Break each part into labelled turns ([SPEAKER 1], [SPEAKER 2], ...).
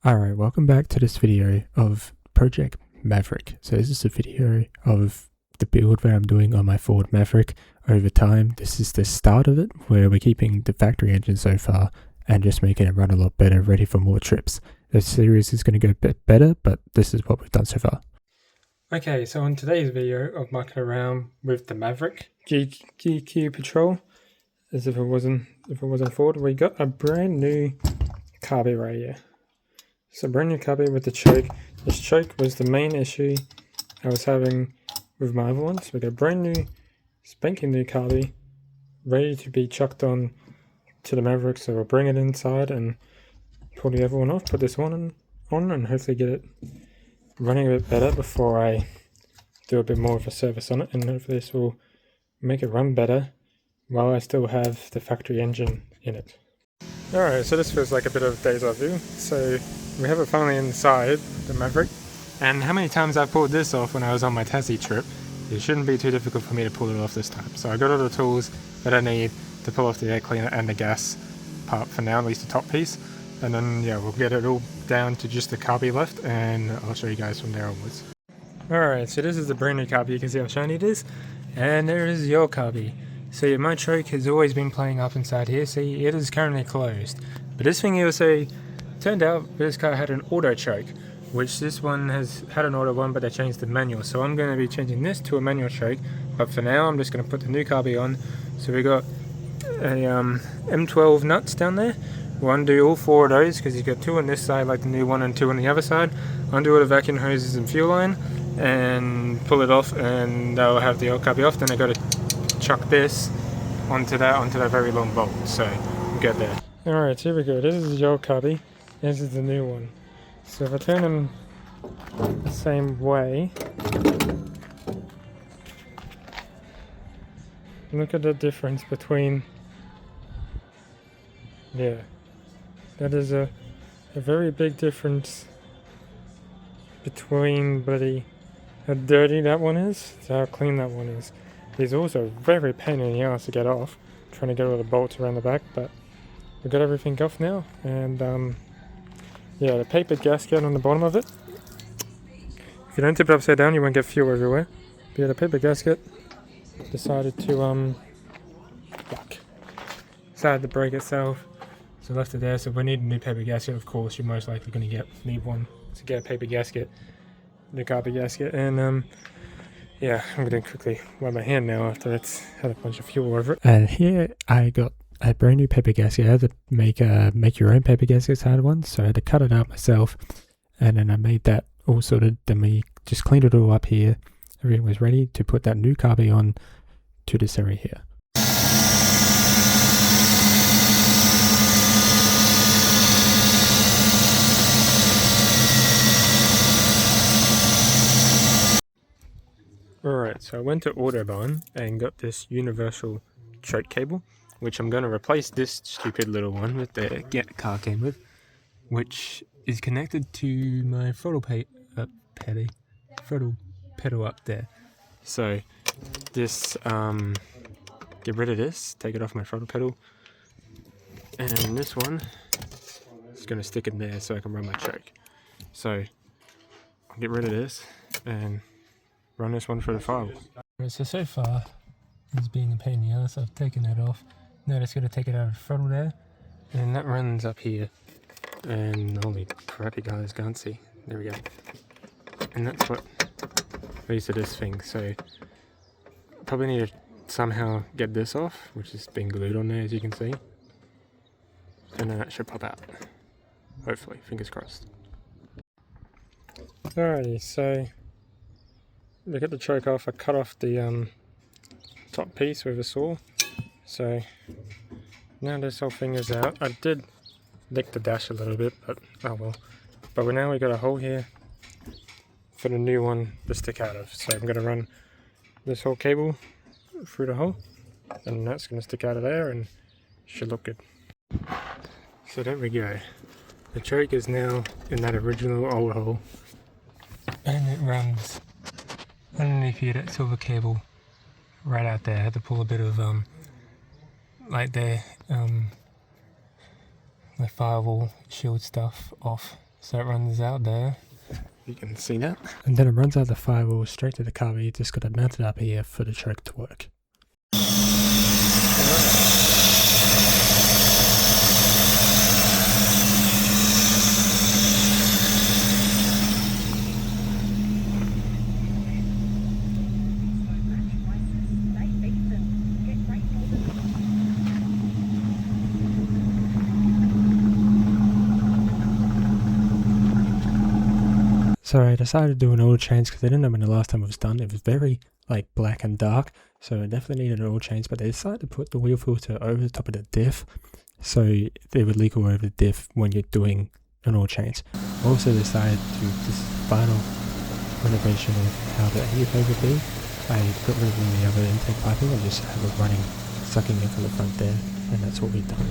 [SPEAKER 1] Alright, welcome back to this video of Project Maverick. So this is a video of the build that I'm doing on my Ford Maverick over time. This is the start of it, where we're keeping the factory engine so far and just making it run a lot better, ready for more trips. The series is going to go a bit better, but this is what we've done so far. Okay, so in today's video of mucking around with the Maverick GQ Patrol, as if it wasn't Ford, we got a brand new carby right here. So brand new carby with the choke. This choke was the main issue I was having with my other ones. We got a brand new, spanking new carby, ready to be chucked on to the Maverick. So we'll bring it inside and pull the other one off, put this one on and hopefully get it running a bit better before I do a bit more of a service on it. And hopefully this will make it run better while I still have the factory engine in it. Alright, so this feels like a bit of deja vu. So we have it finally inside the Maverick, and how many times I've pulled this off when I was on my Tassie trip, it shouldn't be too difficult for me to pull it off this time. So I got all the tools that I need to pull off the air cleaner and the gas part for now, at least the top piece, and then yeah, we'll get it all down to just the carby left, and I'll show you guys from there onwards. Alright, so this is the brand new carby. You can see how shiny it is, and there is your carby. So my choke has always been playing up inside here. See, it is currently closed, but this thing also turned out this car had an auto choke, which this one has had an auto one, but they changed the manual. So I'm going to be changing this to a manual choke, but for now I'm just going to put the new carby on. So we got a M12 nuts down there. We'll undo all four of those because you've got two on this side like the new one and two on the other side. Undo all the vacuum hoses and fuel line and pull it off, and they'll have the old carby off. Then I got to chuck this onto that very long bolt, so we'll get there. Alright, so here we go. This is the old carby, this is the new one. So if I turn them the same way, look at the difference between, yeah, that is a very big difference between how dirty that one is to how clean that one is. It's also very pain in the ass to get off, trying to get all the bolts around the back, but we've got everything off now. And yeah, the paper gasket on the bottom of it, if you don't tip it upside down you won't get fuel everywhere. But yeah, the paper gasket decided to break itself, so left it there. So if we need a new paper gasket, of course you're most likely going to need one to get a paper gasket, the carby gasket. And yeah, I'm going to quickly wipe my hand now after it's had a bunch of fuel over it. And here I got a brand new paper gasket. I had to make your own paper gaskets out of one, so I had to cut it out myself, and then I made that all sorted. Then we just cleaned it all up here. Everything was ready to put that new carby on to this area here. Alright, so I went to Autobahn and got this universal choke cable, which I'm going to replace this stupid little one that the car came with, which is connected to my throttle pedal up there. So this, get rid of this, take it off my throttle pedal, and this one is going to stick in there so I can run my choke. So I'll get rid of this and run this one for the file. So far it's being a pain in the ass. I've taken that off. Now it's going to take it out of the throttle there, and that runs up here, and holy crap, you guys can't see. There we go. And that's what leads to this thing. So probably need to somehow get this off, which is being glued on there as you can see, and then that should pop out, hopefully, fingers crossed. Alrighty, so to get the choke off, I cut off the top piece with a saw. So now this whole thing is out. I did lick the dash a little bit, but oh well. But now we got a hole here for the new one to stick out of. So I'm going to run this whole cable through the hole, and that's going to stick out of there and should look good. So there we go. The choke is now in that original old hole, and it runs underneath here, that silver cable right out there. I had to pull a bit of like the firewall shield stuff off So it runs out there. You can see that. And then it runs out the firewall straight to the car. You just got to mount it up here for the choke to work. So I decided to do an oil change because I didn't know when the last time it was done. It was very like black and dark, so I definitely needed an oil change. But they decided to put the wheel filter over the top of the diff, so it would leak all over the diff when you're doing an oil change. I also decided to do this final renovation of how the heat pipe would be. I got rid of the other intake piping and just have it running, sucking in from the front there, and that's what we've done.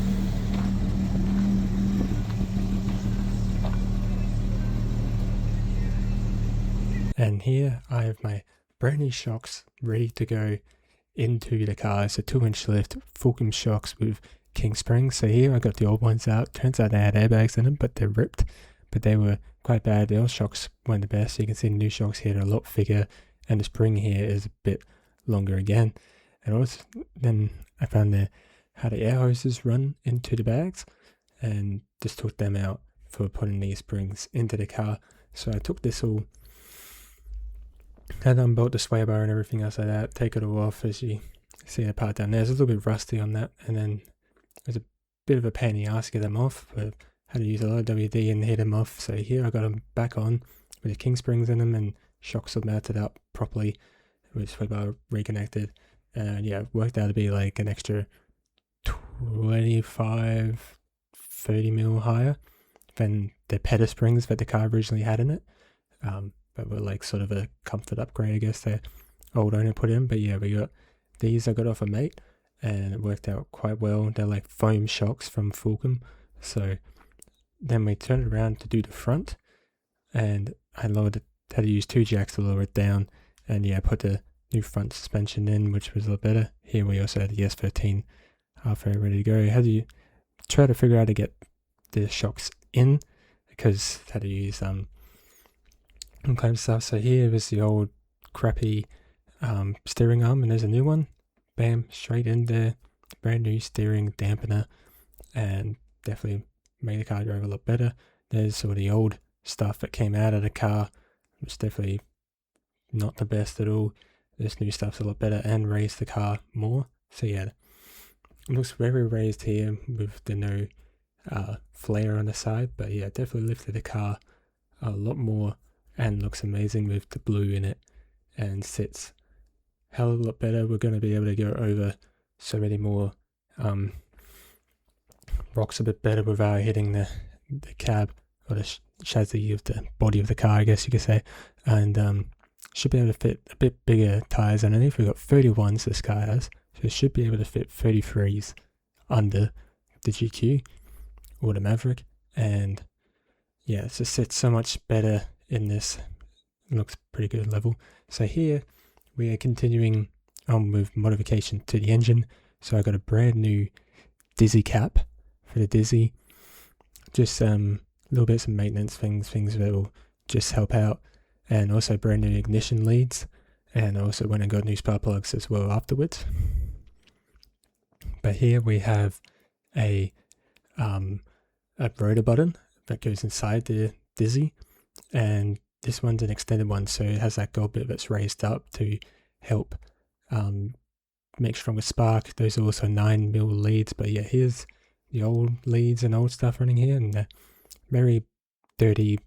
[SPEAKER 1] And here I have my brand new shocks ready to go into the car. It's a 2-inch lift, Fulcrum shocks with king springs. So here I got the old ones out. Turns out they had airbags in them, but they're ripped. But they were quite bad. The old shocks weren't the best. So you can see the new shocks here are a lot thicker, and the spring here is a bit longer again. And also then I found how the air hoses run into the bags, and just took them out for putting these springs into the car. So I took this all, had unbolt the sway bar and everything else like that, take it all off. As you see the part down there, it's a little bit rusty on that, and then there's a bit of a pain in the ass to get them off, but had to use a lot of WD and hit them off. So here I got them back on with the king springs in them, and shocks are mounted up properly with sway bar reconnected, and yeah, it worked out to be like an extra 25-30 mil higher than the pedal springs that the car originally had in it. But were like sort of a comfort upgrade, I guess the old owner put in. But yeah, we got these I got off a mate, and it worked out quite well. They're like foam shocks from Fulcrum. So then we turned it around to do the front, and I lowered it, had to use 2 jacks to lower it down, and yeah, I put the new front suspension in, which was a lot better. Here we also had the S13 halfway ready to go. Had to try to figure out how to get the shocks in, because I had to use kind of stuff. So here was the old crappy steering arm, and there's a new one. Bam, straight in there, brand new steering dampener, and definitely made the car drive a lot better. There's sort of the old stuff that came out of the car, which definitely not the best at all. This new stuff's a lot better and raised the car more. So yeah, it looks very raised here with the no flare on the side, but yeah, definitely lifted the car a lot more and looks amazing with the blue in it, and sits hell of a lot better. We're going to be able to go over so many more rocks a bit better without hitting the cab or the chassis of the body of the car, I guess you could say. And should be able to fit a bit bigger tires underneath. We've got 31s this car has, so it should be able to fit 33s under the GQ or the Maverick. And yeah, it just sits so much better in this. It looks pretty good level. So here we are continuing on with modification to the engine. So I got a brand new Dizzy cap for the Dizzy. Just little bits of maintenance things that will just help out, and also brand new ignition leads, and also went and got new spark plugs as well afterwards. But here we have a rotor button that goes inside the Dizzy, and this one's an extended one, so it has that gold bit that's raised up to help make stronger spark. Those are also 9mm leads, but yeah, here's the old leads and old stuff running here, and they're very dirty,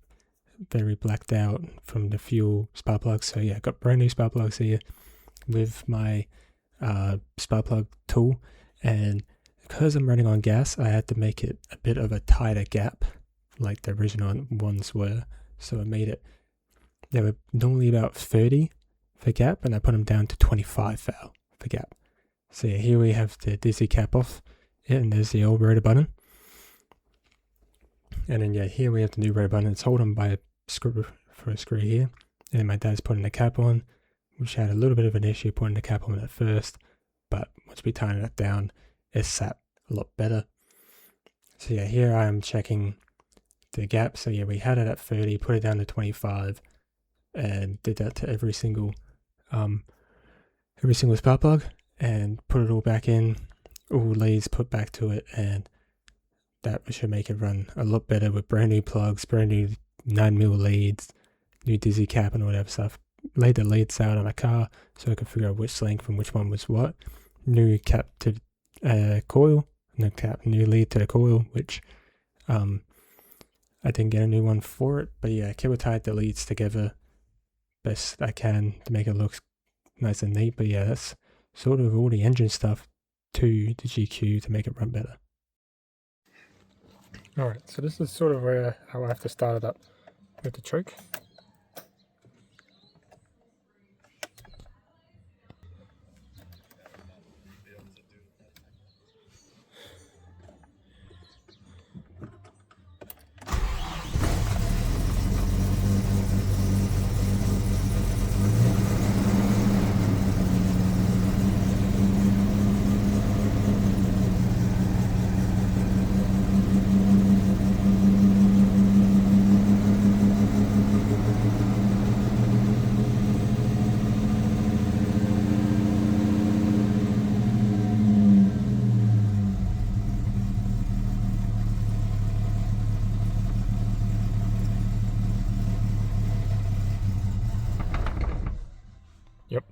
[SPEAKER 1] very blacked out from the fuel spark plugs. So yeah, got brand new spark plugs here with my spark plug tool, and because I'm running on gas, I had to make it a bit of a tighter gap like the original ones were. So I made it, they were normally about 30 for gap, and I put them down to 25 for gap. So yeah, here we have the Dizzy cap off, and there's the old rotor button. And then yeah, here we have the new rotor button. It's held on by a screw for a screw here. And my dad's putting the cap on, which had a little bit of an issue putting the cap on at first, but once we tighten it down, it sat a lot better. So yeah, here I am checking the gap. So yeah, we had it at 30, put it down to 25, and did that to every single spark plug, and put it all back in, all leads put back to it, and that should make it run a lot better with brand new plugs, brand new 9mm leads, new dizzy cap and all that stuff. Laid the leads out on a car so I could figure out which length and which one was what. New cap to coil, new lead to the coil, which I didn't get a new one for it, but yeah, cable tied the leads together best I can to make it look nice and neat. But yeah, that's sort of all the engine stuff to the GQ to make it run better. Alright, so this is sort of how I have to start it up with the choke. Yep.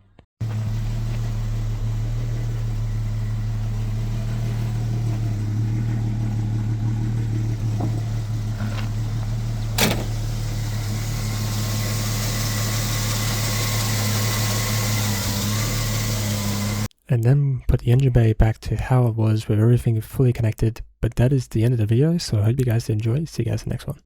[SPEAKER 1] And then put the engine bay back to how it was with everything fully connected. But that is the end of the video, so I hope you guys enjoy. See you guys in the next one.